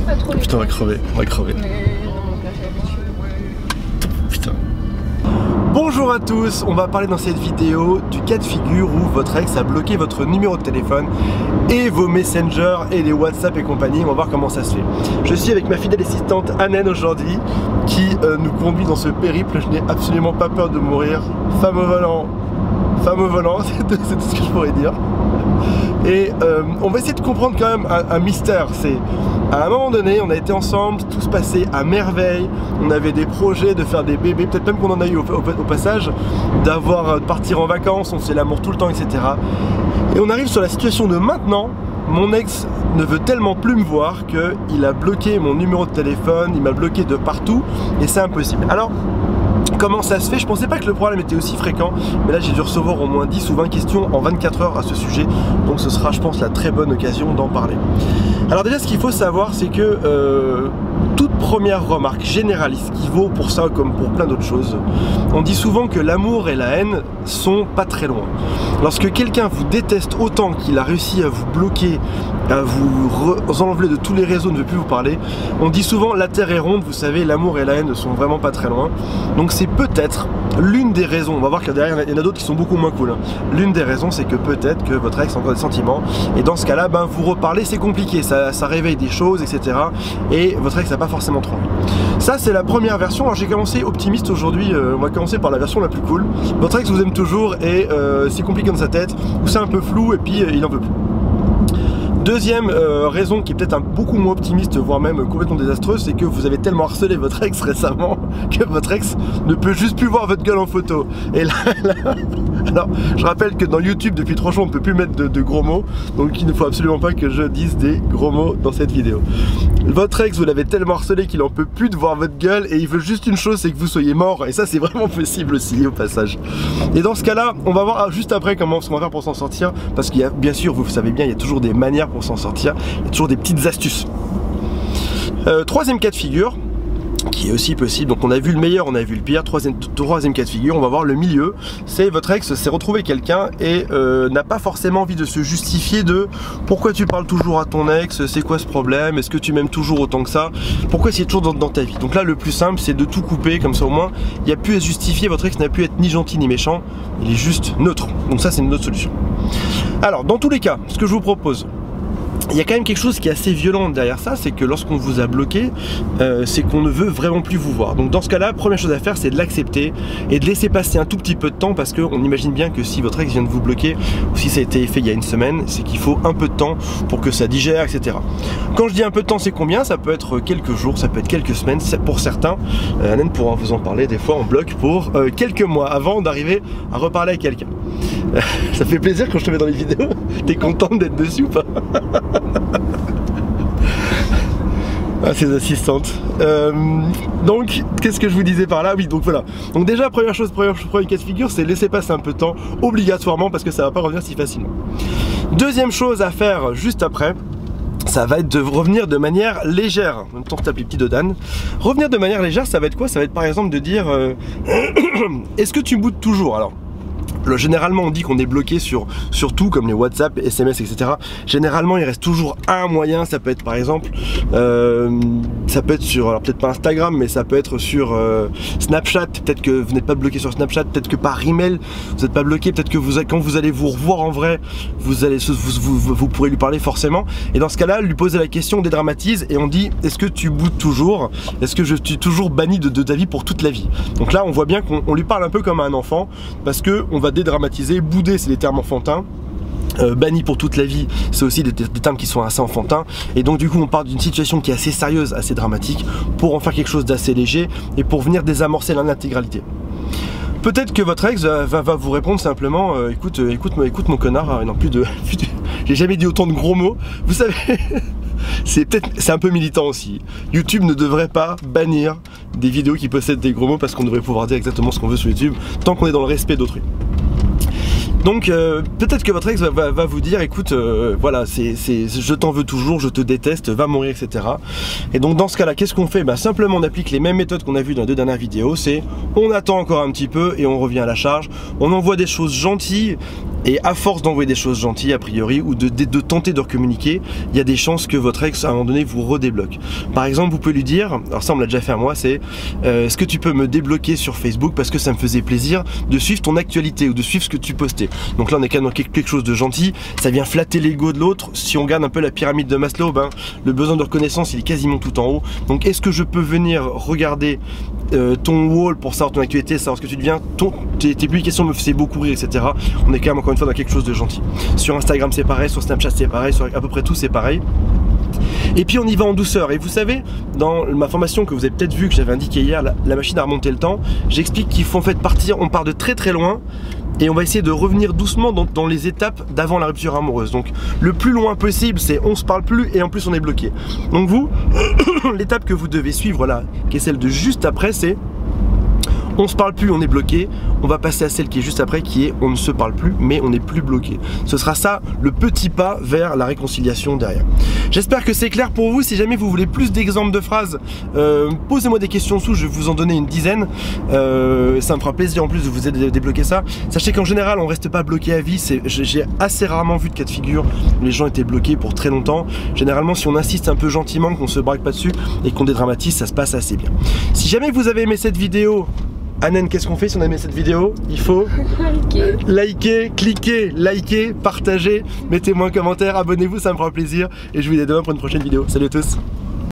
pas trop les Putain, on va crever, on va crever. Mais non, là j'ai l'habitude. Putain. Bonjour à tous, on va parler dans cette vidéo du cas de figure où votre ex a bloqué votre numéro de téléphone et vos messengers et les WhatsApp et compagnie. On va voir comment ça se fait. Je suis avec ma fidèle assistante Annen aujourd'hui qui nous conduit dans ce périple. Je n'ai absolument pas peur de mourir. Femme au volant, c'est tout ce que je pourrais dire. Et on va essayer de comprendre quand même un mystère. C'est à un moment donné, on a été ensemble, tout se passait à merveille. On avait des projets de faire des bébés, peut-être même qu'on en a eu au passage, de partir en vacances, on faisait l'amour tout le temps, etc. Et on arrive sur la situation de maintenant. Mon ex ne veut tellement plus me voir qu'il a bloqué mon numéro de téléphone, il m'a bloqué de partout et c'est impossible. Alors, comment ça se fait? Je pensais pas que le problème était aussi fréquent, mais là j'ai dû recevoir au moins 10 ou 20 questions en 24 heures à ce sujet, donc ce sera je pense la très bonne occasion d'en parler. Alors déjà ce qu'il faut savoir c'est que toute première remarque généraliste qui vaut pour ça comme pour plein d'autres choses, on dit souvent que l'amour et la haine sont pas très loin. Lorsque quelqu'un vous déteste autant qu'il a réussi à vous bloquer, à vous enlever de tous les réseaux, ne veut plus vous parler, on dit souvent la terre est ronde, vous savez, l'amour et la haine ne sont vraiment pas très loin. Donc c'est peut-être l'une des raisons, on va voir que derrière il y en a d'autres qui sont beaucoup moins cool, hein. L'une des raisons c'est que peut-être que votre ex a encore des sentiments et dans ce cas là ben, vous reparlez, c'est compliqué, ça réveille des choses, etc. Et votre ex n'a pas forcément trop envie. Ça c'est la première version. Alors j'ai commencé optimiste aujourd'hui, on va commencer par la version la plus cool. Votre ex vous aime toujours et c'est compliqué dans sa tête, ou c'est un peu flou et puis il en veut plus. Deuxième raison qui est peut-être beaucoup moins optimiste, voire même complètement désastreuse, c'est que vous avez tellement harcelé votre ex récemment que votre ex ne peut juste plus voir votre gueule en photo. Et là alors je rappelle que dans YouTube depuis 3 jours on ne peut plus mettre de gros mots, donc il ne faut absolument pas que je dise des gros mots dans cette vidéo. Votre ex vous l'avez tellement harcelé qu'il en peut plus de voir votre gueule et il veut juste une chose, c'est que vous soyez mort, et ça c'est vraiment possible aussi au passage. Et dans ce cas là on va voir juste après comment on va faire pour s'en sortir, parce qu'il y a bien sûr, vous savez bien, il y a toujours des manières pour s'en sortir, il y a toujours des petites astuces. Troisième cas de figure qui est aussi possible, donc on a vu le meilleur, on a vu le pire. Troisième cas de figure, on va voir le milieu, c'est votre ex s'est retrouvé quelqu'un et n'a pas forcément envie de se justifier de pourquoi tu parles toujours à ton ex, c'est quoi ce problème, est-ce que tu m'aimes toujours autant que ça, pourquoi c'est toujours dans ta vie. Donc là le plus simple c'est de tout couper, comme ça au moins il n'y a plus à se justifier, votre ex n'a plus à être ni gentil ni méchant, il est juste neutre. Donc ça c'est une autre solution. Alors dans tous les cas, ce que je vous propose, il y a quand même quelque chose qui est assez violent derrière ça, c'est que lorsqu'on vous a bloqué, c'est qu'on ne veut vraiment plus vous voir. Donc dans ce cas-là, première chose à faire, c'est de l'accepter et de laisser passer un tout petit peu de temps, parce qu'on imagine bien que si votre ex vient de vous bloquer, ou si ça a été fait il y a une semaine, c'est qu'il faut un peu de temps pour que ça digère, etc. Quand je dis un peu de temps, c'est combien? Ça peut être quelques jours, ça peut être quelques semaines, pour certains. Annen pourra vous en parler, des fois on bloque pour quelques mois avant d'arriver à reparler avec quelqu'un. Ça fait plaisir quand je te mets dans les vidéos. T'es contente d'être dessus ou pas? Ah, ces assistantes. Donc, qu'est-ce que je vous disais par là? Oui, donc voilà. Donc déjà, première cas de figure, c'est laisser passer un peu de temps, obligatoirement, parce que ça va pas revenir si facilement. Deuxième chose à faire juste après, ça va être de revenir de manière légère. En même temps, je tape les petits de Dan. Revenir de manière légère, ça va être quoi? Ça va être par exemple de dire est-ce que tu boudes toujours? Alors, généralement on dit qu'on est bloqué sur tout, comme les WhatsApp, SMS, etc. Généralement il reste toujours un moyen. Ça peut être par exemple ça peut être sur, alors peut-être pas Instagram, mais ça peut être sur Snapchat. Peut-être que vous n'êtes pas bloqué sur Snapchat, peut-être que par email vous n'êtes pas bloqué, peut-être que quand vous allez vous revoir en vrai, vous pourrez lui parler forcément. Et dans ce cas là, lui poser la question, on dédramatise et on dit est-ce que tu boudes toujours? Est-ce que je suis toujours banni de ta vie pour toute la vie? Donc là on voit bien qu'on lui parle un peu comme à un enfant, parce que on va dédramatiser. Bouder c'est des termes enfantins, banni pour toute la vie c'est aussi des termes qui sont assez enfantins, et donc du coup on part d'une situation qui est assez sérieuse, assez dramatique, pour en faire quelque chose d'assez léger et pour venir désamorcer l'intégralité. Peut-être que votre ex va vous répondre simplement écoute mon connard, non plus de j'ai jamais dit autant de gros mots, vous savez. C'est un peu militant aussi. YouTube ne devrait pas bannir des vidéos qui possèdent des gros mots, parce qu'on devrait pouvoir dire exactement ce qu'on veut sur YouTube tant qu'on est dans le respect d'autrui. Donc peut-être que votre ex va vous dire écoute voilà, je t'en veux toujours, je te déteste, va mourir, etc. Et donc dans ce cas là, qu'est-ce qu'on fait? Simplement on applique les mêmes méthodes qu'on a vues dans les 2 dernières vidéos. C'est on attend encore un petit peu et on revient à la charge. On envoie des choses gentilles Et à force d'envoyer des choses gentilles a priori ou de tenter de recommuniquer, il y a des chances que votre ex à un moment donné vous redébloque. Par exemple, vous pouvez lui dire, alors ça on me l'a déjà fait à moi, c'est est-ce que tu peux me débloquer sur Facebook parce que ça me faisait plaisir de suivre ton actualité ou de suivre ce que tu postais. Donc là on est quand même dans quelque chose de gentil, ça vient flatter l'ego de l'autre. Si on regarde un peu la pyramide de Maslow, ben, le besoin de reconnaissance il est quasiment tout en haut. Donc est-ce que je peux venir regarder ton wall pour savoir ton actualité, savoir ce que tu deviens, tes publications me faisaient beaucoup rire, etc. On est quand même encore une fois dans quelque chose de gentil. Sur Instagram c'est pareil, sur Snapchat c'est pareil, sur à peu près tout c'est pareil. Et puis on y va en douceur. Et vous savez, dans ma formation que vous avez peut-être vu, que j'avais indiqué hier, la machine à remonter le temps, j'explique qu'il faut en fait partir, on part de très très loin et on va essayer de revenir doucement dans les étapes d'avant la rupture amoureuse. Donc le plus loin possible, c'est on se parle plus et en plus on est bloqué. Donc vous, l'étape que vous devez suivre là, qui est celle de juste après, c'est on se parle plus, on est bloqué. On va passer à celle qui est juste après, qui est on ne se parle plus, mais on n'est plus bloqué. Ce sera ça, le petit pas vers la réconciliation derrière. J'espère que c'est clair pour vous. Si jamais vous voulez plus d'exemples de phrases, posez-moi des questions dessous, je vais vous en donner une dizaine. Ça me fera plaisir en plus de vous aider à débloquer ça. Sachez qu'en général, on reste pas bloqué à vie. J'ai assez rarement vu de cas de figure où les gens étaient bloqués pour très longtemps. Généralement, si on insiste un peu gentiment, qu'on se braque pas dessus et qu'on dédramatise, ça se passe assez bien. Si jamais vous avez aimé cette vidéo, Anen, qu'est-ce qu'on fait si on a aimé cette vidéo? Il faut liker, cliquer, liker, partager, mettez-moi un commentaire, abonnez-vous, ça me fera plaisir. Et je vous dis à demain pour une prochaine vidéo. Salut à tous!